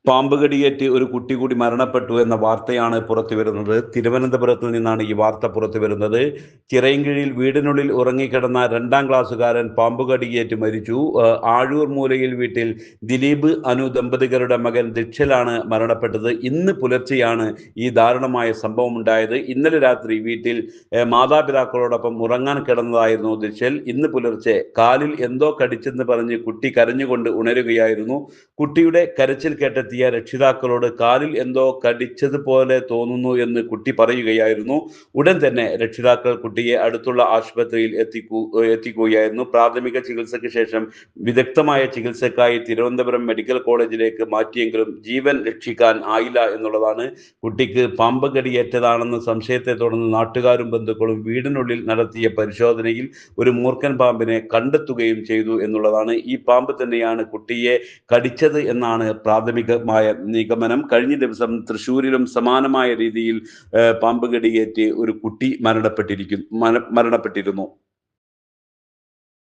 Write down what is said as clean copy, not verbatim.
പാമ്പ് കടിയേറ്റ് ഒരു കുട്ടി കൂടി മരണപ്പെട്ടു എന്ന വാർത്തയാണ് പുറത്തുവരുന്നത്. തിരുവനന്തപുരത്ത് നിന്നാണ് ഈ വാർത്ത പുറത്തുവരുന്നത്. ചിറയൻകീഴിൽ വീടിനുള്ളിൽ ഉറങ്ങിക്കിടന്ന 2ാം ക്ലാസ്സുകാരൻ പാമ്പ് കടിയേറ്റ് മരിച്ചു. ആഴൂർ മൂലയിൽ വീട്ടിൽ ദിലീപ് അനു ദമ്പതികളുടെ മകൻ ദിക്ഷലാണ് മരണപ്പെട്ടത്. ഇന്ന് പുലർച്ചെയാണ് ഈ ദാരുണമായ സംഭവം ഉണ്ടായത്. ഇന്നലെ രാത്രി വീട്ടിൽ മാതാപിതാക്കളോടൊപ്പം ഉറങ്ങാൻ കിടന്നതായിരുന്നു ദിക്ഷൽ. ഇന്ന് പുലർച്ചെ കാലിൽ എന്തോ കടിച്ചെന്ന് പറഞ്ഞ് കുട്ടി കരഞ്ഞുകൊണ്ട് ഉണരുകയായിരുന്നു. കുട്ടിയുടെ കരച്ചിൽ കേട്ടെത്തിയ രക്ഷിതാക്കളോട് കാലിൽ എന്തോ കടിച്ചതുപോലെ തോന്നുന്നു എന്ന് കുട്ടി പറയുകയായിരുന്നു. ഉടൻ തന്നെ രക്ഷിതാക്കൾ കുട്ടിയെ അടുത്തുള്ള ആശുപത്രിയിൽ എത്തിക്കുകയായിരുന്നു. പ്രാഥമിക ചികിത്സയ്ക്ക് ശേഷം വിദഗ്ധമായ ചികിത്സയ്ക്കായി തിരുവനന്തപുരം മെഡിക്കൽ കോളേജിലേക്ക് മാറ്റിയെങ്കിലും ജീവൻ രക്ഷിക്കാൻ ആയില്ല എന്നുള്ളതാണ്. കുട്ടിക്ക് പാമ്പ് കടിയേറ്റതാണെന്ന സംശയത്തെ തുടർന്ന് നാട്ടുകാരും ബന്ധുക്കളും വീടിനുള്ളിൽ നടത്തിയ പരിശോധനയിൽ ഒരു മൂർഖൻ പാമ്പിനെ കണ്ടെത്തുകയും ചെയ്തു എന്നുള്ളതാണ്. ഈ പാമ്പ് തന്നെയാണ് കുട്ടിയെ കടിച്ചത് എന്നാണ് പ്രാഥമികമായ നിഗമനം. കഴിഞ്ഞ ദിവസം തൃശ്ശൂരിലും സമാനമായ രീതിയിൽ പാമ്പ് കടിയേറ്റ് ഒരു കുട്ടി മരണപ്പെട്ടിരുന്നു.